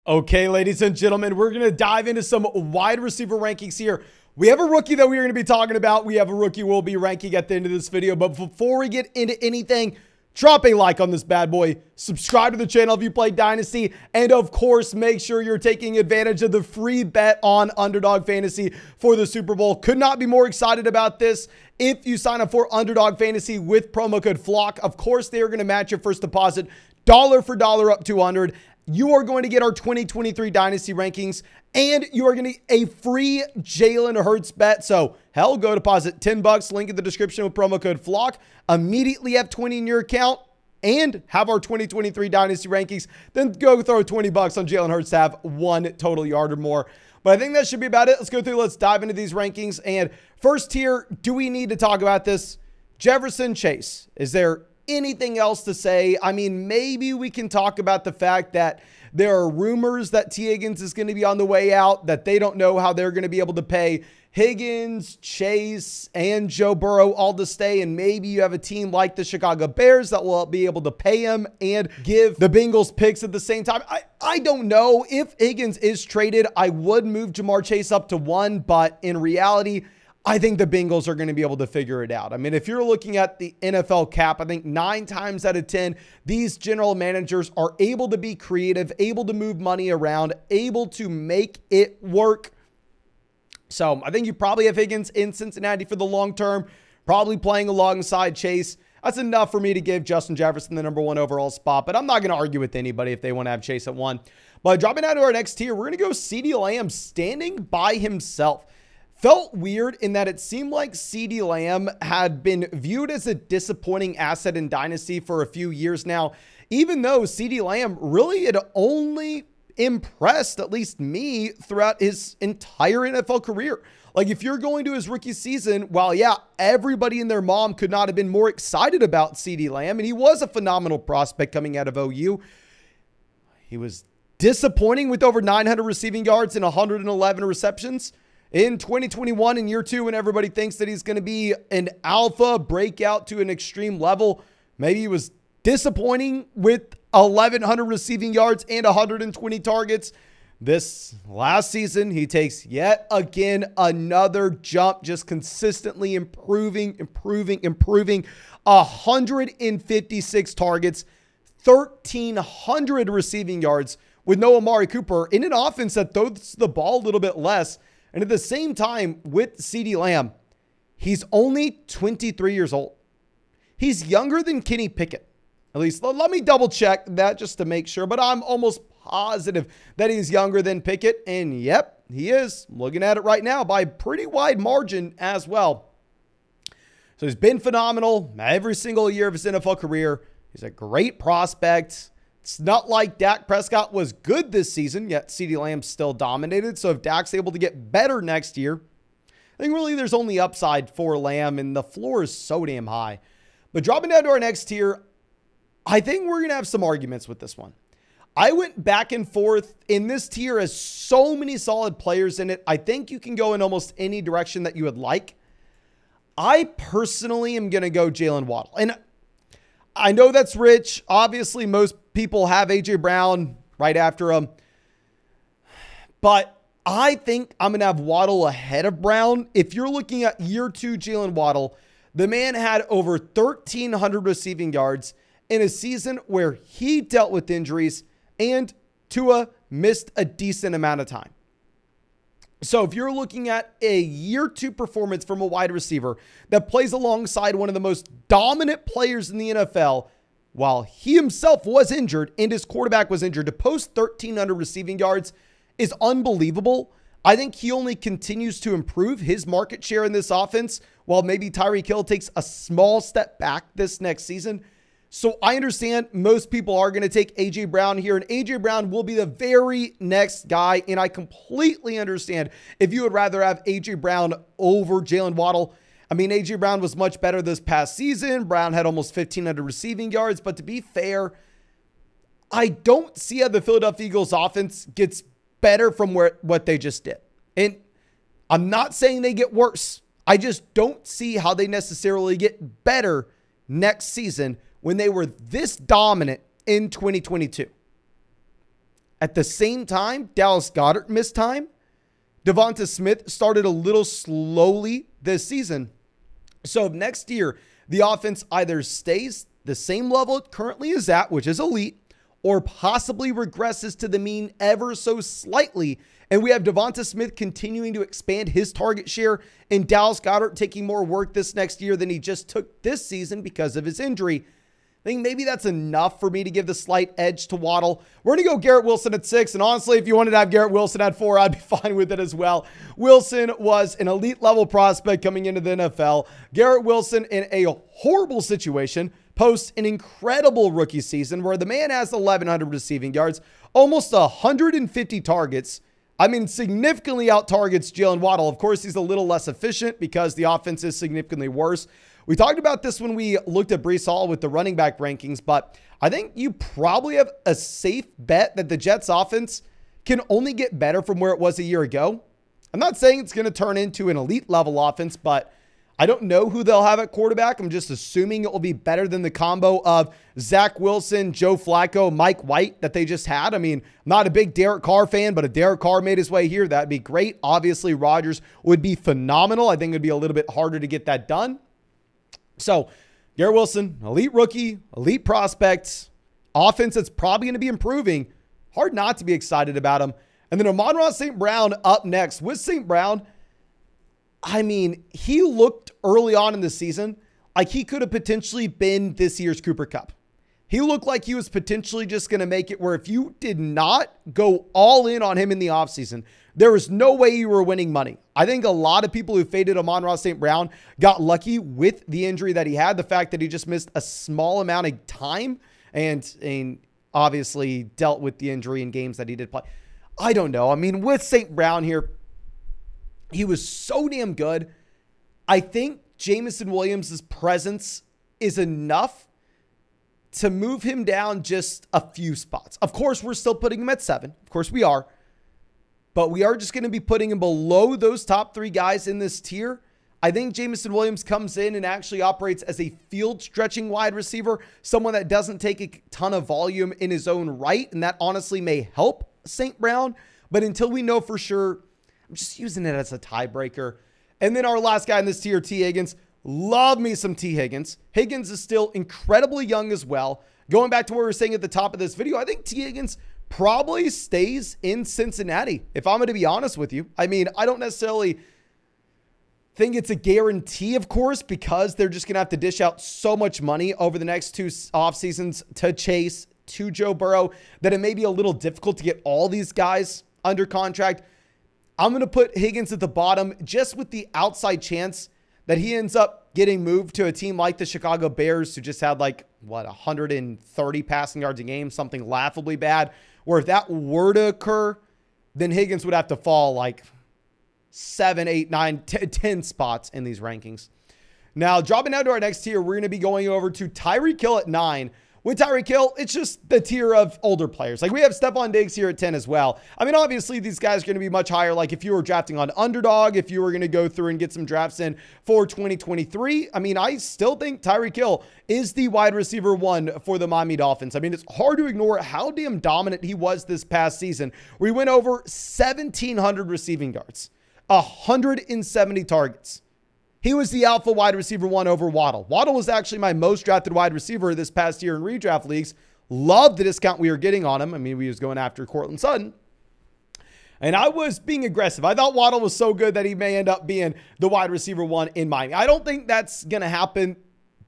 Okay, ladies and gentlemen, we're going to dive into some wide receiver rankings here. We have a rookie that we're going to be talking about. We have a rookie we'll be ranking at the end of this video. But before we get into anything, drop a like on this bad boy. Subscribe to the channel if you play Dynasty. And of course, make sure you're taking advantage of the free bet on Underdog Fantasy for the Super Bowl. Could not be more excited about this. If you sign up for Underdog Fantasy with promo code FLOCK, of course, they are going to match your first deposit dollar for dollar up to $100. You are going to get our 2023 Dynasty rankings, and you are going to get a free Jalen Hurts bet. So, hell, go deposit $10. Link in the description with promo code FLOCK. Immediately have 20 in your account and have our 2023 Dynasty rankings. Then go throw 20 bucks on Jalen Hurts to have 1 total yard or more. But I think that should be about it. Let's go through. Let's dive into these rankings. And first here, do we need to talk about this? Jefferson Chase. Is there anything else to say? I mean, maybe we can talk about the fact that there are rumors that T. Higgins is going to be on the way out, that they don't know how they're going to be able to pay Higgins, Chase, and Joe Burrow all to stay. And maybe you have a team like the Chicago Bears that will be able to pay him and give the Bengals picks at the same time. I don't know. If Higgins is traded, I would move Jamar Chase up to 1, but in reality, I think the Bengals are going to be able to figure it out. I mean, if you're looking at the NFL cap, I think 9 times out of 10, these general managers are able to be creative, able to move money around, able to make it work. So I think you probably have Higgins in Cincinnati for the long term, probably playing alongside Chase. That's enough for me to give Justin Jefferson the #1 overall spot, but I'm not going to argue with anybody if they want to have Chase at 1. But dropping down to our next tier, we're going to go CeeDee Lamb standing by himself. Felt weird in that it seemed like CeeDee Lamb had been viewed as a disappointing asset in Dynasty for a few years now, even though CeeDee Lamb really had only impressed, at least me, throughout his entire NFL career. Like, if you're going to his rookie season, while, yeah, everybody and their mom could not have been more excited about CeeDee Lamb, and he was a phenomenal prospect coming out of OU, he was disappointing with over 900 receiving yards and 111 receptions. In 2021, in year 2, when everybody thinks that he's going to be an alpha breakout to an extreme level, maybe he was disappointing with 1,100 receiving yards and 120 targets. This last season, he takes yet again another jump, just consistently improving. 156 targets, 1,300 receiving yards with no Amari Cooper in an offense that throws the ball a little bit less. And at the same time, with CeeDee Lamb, he's only 23 years old. He's younger than Kenny Pickett. At least, let me double check that just to make sure. But I'm almost positive that he's younger than Pickett. And yep, he is. Looking at it right now by a pretty wide margin as well. So he's been phenomenal every single year of his NFL career. He's a great prospect. It's not like Dak Prescott was good this season, yet CeeDee Lamb still dominated. So if Dak's able to get better next year, I think really there's only upside for Lamb, and the floor is so damn high. But dropping down to our next tier, I think we're going to have some arguments with this one. I went back and forth. In this tier has so many solid players in it. I think you can go in almost any direction that you would like. I personally am going to go Jalen Waddle. And I know that's rich. Obviously, most people have A.J. Brown right after him. But I think I'm going to have Waddle ahead of Brown. If you're looking at year 2 Jalen Waddle, the man had over 1,300 receiving yards in a season where he dealt with injuries and Tua missed a decent amount of time. So if you're looking at a year 2 performance from a wide receiver that plays alongside one of the most dominant players in the NFL, while he himself was injured and his quarterback was injured, to post 1,300 receiving yards is unbelievable. I think he only continues to improve his market share in this offense, while maybe Tyreek Hill takes a small step back this next season. So I understand most people are going to take A.J. Brown here, and A.J. Brown will be the very next guy. And I completely understand if you would rather have A.J. Brown over Jalen Waddle. I mean, A.J. Brown was much better this past season. Brown had almost 1,500 receiving yards. But to be fair, I don't see how the Philadelphia Eagles offense gets better from what they just did. And I'm not saying they get worse. I just don't see how they necessarily get better next season when they were this dominant in 2022. At the same time, Dallas Goedert missed time. Devonta Smith started a little slowly this season. So if next year, the offense either stays the same level it currently is at, which is elite, or possibly regresses to the mean ever so slightly, and we have Devonta Smith continuing to expand his target share and Dallas Goedert taking more work this next year than he just took this season because of his injury, I think maybe that's enough for me to give the slight edge to Waddle. We're going to go Garrett Wilson at 6. And honestly, if you wanted to have Garrett Wilson at 4, I'd be fine with it as well. Wilson was an elite level prospect coming into the NFL. Garrett Wilson in a horrible situation posts an incredible rookie season where the man has 1,100 receiving yards, almost 150 targets. I mean, significantly out targets Jalen Waddle. Of course, he's a little less efficient because the offense is significantly worse. We talked about this when we looked at Breece Hall with the running back rankings, but I think you probably have a safe bet that the Jets offense can only get better from where it was a year ago. I'm not saying it's going to turn into an elite level offense, but I don't know who they'll have at quarterback. I'm just assuming it will be better than the combo of Zach Wilson, Joe Flacco, Mike White that they just had. I mean, I'm not a big Derek Carr fan, but if Derek Carr made his way here, that'd be great. Obviously, Rodgers would be phenomenal. I think it'd be a little bit harder to get that done. So, Garrett Wilson, elite rookie, elite prospects, offense that's probably going to be improving. Hard not to be excited about him. And then Amon-Ra St. Brown up next. With St. Brown, I mean, he looked early on in the season like he could have potentially been this year's Cooper Kupp. He looked like he was potentially just going to make it where if you did not go all in on him in the offseason, there was no way you were winning money. I think a lot of people who faded Amon-Ra St. Brown got lucky with the injury that he had, the fact that he just missed a small amount of time and obviously dealt with the injury in games that he did play. I don't know. I mean, with St. Brown here, he was so damn good. I think Jameson Williams' presence is enough to move him down just a few spots. Of course, we're still putting him at 7. Of course we are. But we are just going to be putting him below those top 3 guys in this tier. I think Jameson Williams comes in and actually operates as a field stretching wide receiver, someone that doesn't take a ton of volume in his own right. And that honestly may help St. Brown. But until we know for sure, I'm just using it as a tiebreaker. And then our last guy in this tier, T. Higgins. Love me some T. Higgins. Higgins is still incredibly young as well. Going back to what we were saying at the top of this video, I think T. Higgins probably stays in Cincinnati, if I'm going to be honest with you. I mean, I don't necessarily think it's a guarantee, of course, because they're just going to have to dish out so much money over the next 2 off seasons to Chase, to Joe Burrow, that it may be a little difficult to get all these guys under contract. I'm going to put Higgins at the bottom just with the outside chance that he ends up getting moved to a team like the Chicago Bears, who just had like, 130 passing yards a game, something laughably bad, where if that were to occur, then Higgins would have to fall like 7, 8, 9, 10 spots in these rankings. Now, dropping down to our next tier, we're going to be going over to Tyreek Hill at 9. With Tyreek Hill, it's just the tier of older players. Like we have Stephon Diggs here at 10 as well. I mean, obviously these guys are going to be much higher. Like if you were drafting on Underdog, if you were going to go through and get some drafts in for 2023, I mean, I still think Tyreek Hill is the wide receiver 1 for the Miami Dolphins. I mean, it's hard to ignore how damn dominant he was this past season. We went over 1,700 receiving yards, 170 targets. He was the alpha wide receiver 1 over Waddle. Waddle was actually my most drafted wide receiver this past year in redraft leagues. Loved the discount we were getting on him. I mean, we was going after Courtland Sutton. And I was being aggressive. I thought Waddle was so good that he may end up being the wide receiver 1 in Miami. I don't think that's going to happen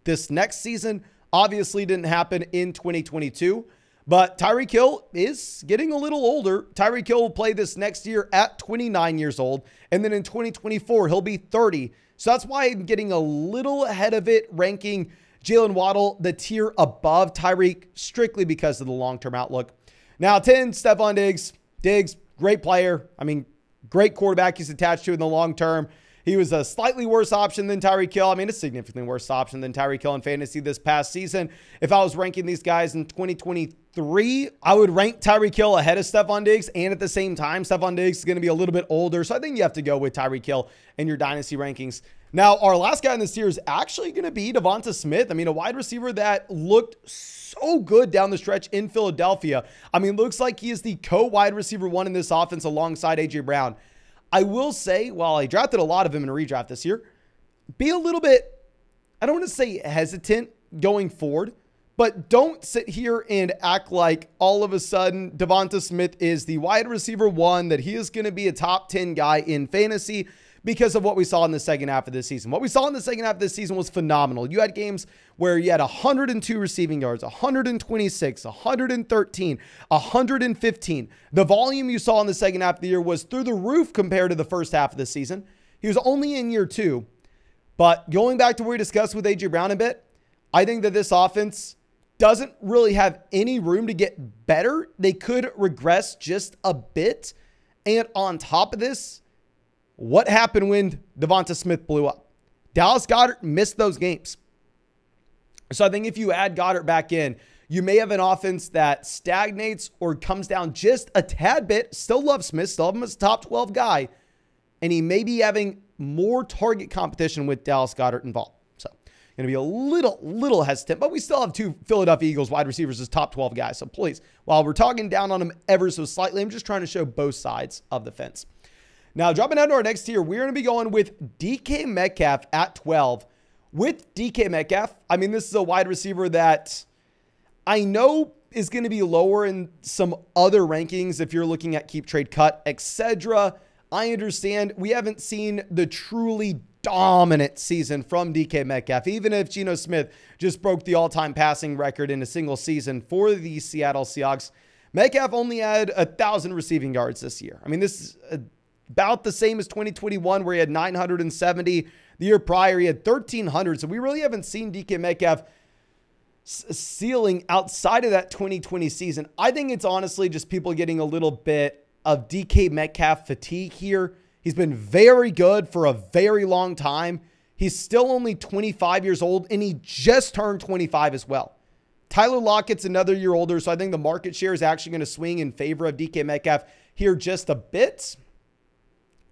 this next season. Obviously didn't happen in 2022. But Tyreek Hill is getting a little older. Tyreek Hill will play this next year at 29 years old. And then in 2024, he'll be 30. So that's why I'm getting a little ahead of it, ranking Jalen Waddle the tier above Tyreek, strictly because of the long-term outlook. Now, 10, Stephon Diggs. Diggs, great player. I mean, great quarterback he's attached to in the long term. He was a slightly worse option than Tyreek Hill. I mean, a significantly worse option than Tyreek Hill in fantasy this past season. If I was ranking these guys in 2023, I would rank Tyreek Hill ahead of Stephon Diggs. And at the same time, Stephon Diggs is going to be a little bit older. So I think you have to go with Tyreek Hill in your dynasty rankings. Now, our last guy in this tier is actually going to be Devonta Smith. I mean, a wide receiver that looked so good down the stretch in Philadelphia. I mean, looks like he is the co-wide receiver one in this offense alongside A.J. Brown. I will say, while I drafted a lot of him in a redraft this year, be a little bit, I don't want to say hesitant going forward, but don't sit here and act like all of a sudden Devonta Smith is the wide receiver one, that he is going to be a top 10 guy in fantasy because of what we saw in the second half of this season. What we saw in the second half of this season was phenomenal. You had games where you had 102 receiving yards, 126, 113, 115. The volume you saw in the second half of the year was through the roof compared to the first half of the season. He was only in year 2. But going back to what we discussed with A.J. Brown a bit, I think that this offense doesn't really have any room to get better. They could regress just a bit. And on top of this, what happened when Devonta Smith blew up? Dallas Goedert missed those games. So I think if you add Goedert back in, you may have an offense that stagnates or comes down just a tad bit. Still love Smith, still have him as a top 12 guy. And he may be having more target competition with Dallas Goedert involved. So going to be a little hesitant, but we still have 2 Philadelphia Eagles wide receivers as top 12 guys. So please, while we're talking down on them ever so slightly, I'm just trying to show both sides of the fence. Now, dropping down to our next tier, we're going to be going with DK Metcalf at 12. With DK Metcalf, I mean, this is a wide receiver that I know is going to be lower in some other rankings if you're looking at keep, trade, cut, etc. I understand we haven't seen the truly dominant season from DK Metcalf, even if Geno Smith just broke the all-time passing record in a single season for the Seattle Seahawks. Metcalf only had 1,000 receiving yards this year. I mean, this is about the same as 2021, where he had 970. The year prior, he had 1,300. So we really haven't seen DK Metcalf ceiling outside of that 2020 season. I think it's honestly just people getting a little bit of DK Metcalf fatigue here. He's been very good for a very long time. He's still only 25 years old, and he just turned 25 as well. Tyler Lockett's another year older, so I think the market share is actually going to swing in favor of DK Metcalf here just a bit.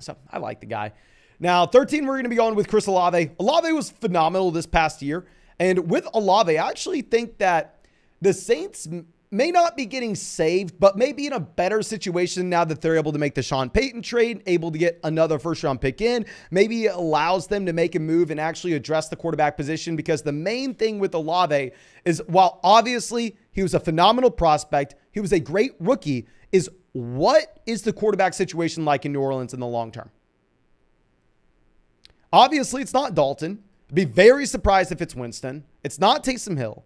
So I like the guy. Now, 13, we're going to be going with Chris Olave. Olave was phenomenal this past year. And with Olave, I actually think that the Saints may not be getting saved, but maybe in a better situation now that they're able to make the Sean Payton trade, able to get another first-round pick in. Maybe it allows them to make a move and actually address the quarterback position, because the main thing with Olave is, while obviously he was a phenomenal prospect, he was a great rookie, is what is the quarterback situation like in New Orleans in the long term? Obviously, it's not Dalton. I'd be very surprised if it's Winston. It's not Taysom Hill.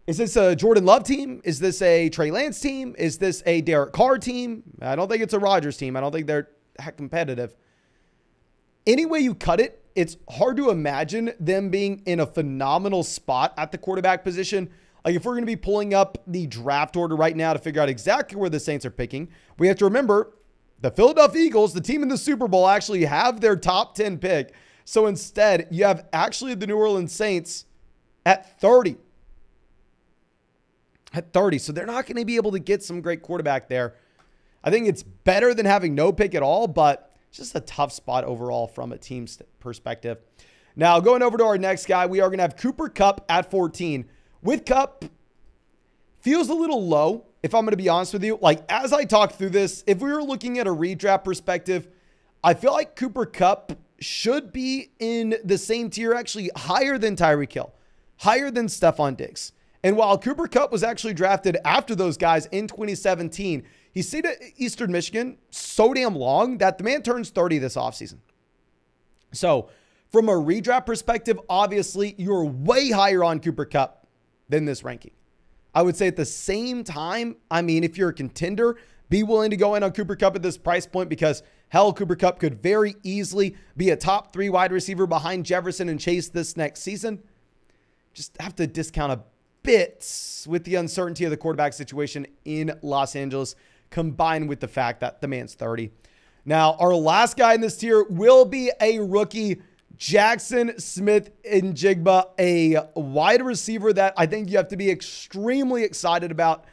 Is this a Jordan Love team? Is this a Trey Lance team? Is this a Derek Carr team? I don't think it's a Rodgers team. I don't think they're that competitive. Any way you cut it, it's hard to imagine them being in a phenomenal spot at the quarterback position. Like, if we're going to be pulling up the draft order right now to figure out exactly where the Saints are picking, we have to remember the Philadelphia Eagles, the team in the Super Bowl, actually have their top 10 pick. So instead, you have actually the New Orleans Saints at 30. At 30. So they're not going to be able to get some great quarterback there. I think it's better than having no pick at all, but it's just a tough spot overall from a team's perspective. Now, going over to our next guy, we are going to have Cooper Kupp at 14. With Kupp, feels a little low, if I'm going to be honest with you. Like, as I talk through this, if we were looking at a redraft perspective, I feel like Cooper Kupp should be in the same tier, actually higher than Tyreek Hill, higher than Stephon Diggs. And while Cooper Kupp was actually drafted after those guys in 2017, he stayed at Eastern Michigan so damn long that the man turns 30 this offseason. So from a redraft perspective, obviously, you're way higher on Cooper Kupp than this ranking. I would say at the same time, I mean, if you're a contender, be willing to go in on Cooper Kupp at this price point, because hell, Cooper Kupp could very easily be a top 3 wide receiver behind Jefferson and Chase this next season. Just have to discount a bit with the uncertainty of the quarterback situation in Los Angeles, combined with the fact that the man's 30. Now, our last guy in this tier will be a rookie, Jackson Smith-Njigba, a wide receiver that I think you have to be extremely excited about.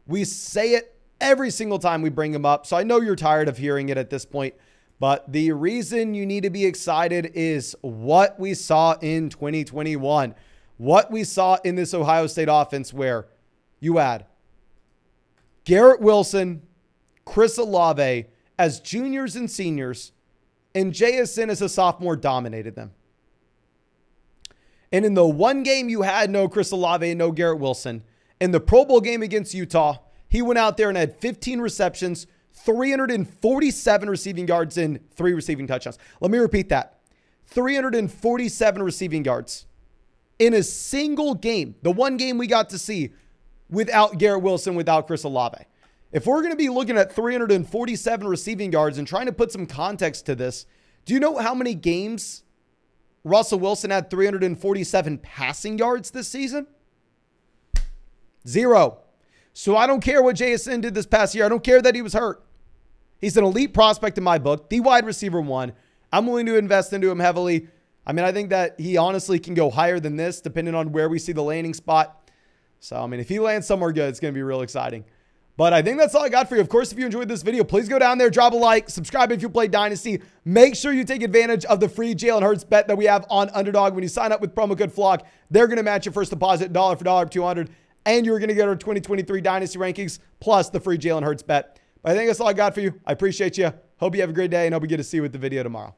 We say it every single time we bring him up, so I know you're tired of hearing it at this point. But the reason you need to be excited is what we saw in 2021. What we saw in this Ohio State offense where you had Garrett Wilson, Chris Olave as juniors and seniors, and JSN as a sophomore dominated them. And in the one game you had no Chris Olave and no Garrett Wilson, in the Pro Bowl game against Utah, he went out there and had 15 receptions, 347 receiving yards, and 3 receiving touchdowns. Let me repeat that. 347 receiving yards in a single game. The one game we got to see without Garrett Wilson, without Chris Olave. If we're going to be looking at 347 receiving yards and trying to put some context to this, do you know how many games Russell Wilson had 347 passing yards this season? 0. So I don't care what JSN did this past year. I don't care that he was hurt. He's an elite prospect in my book, the wide receiver 1. I'm willing to invest into him heavily. I mean, I think that he honestly can go higher than this depending on where we see the landing spot. So, I mean, if he lands somewhere good, it's going to be real exciting. But I think that's all I got for you. Of course, if you enjoyed this video, please go down there, drop a like, subscribe if you play Dynasty. Make sure you take advantage of the free Jalen Hurts bet that we have on Underdog. When you sign up with promo code FLOCK, they're going to match your first deposit dollar for dollar, $200. And you're going to get our 2023 Dynasty rankings plus the free Jalen Hurts bet. But I think that's all I got for you. I appreciate you. Hope you have a great day, and hope we get to see you with the video tomorrow.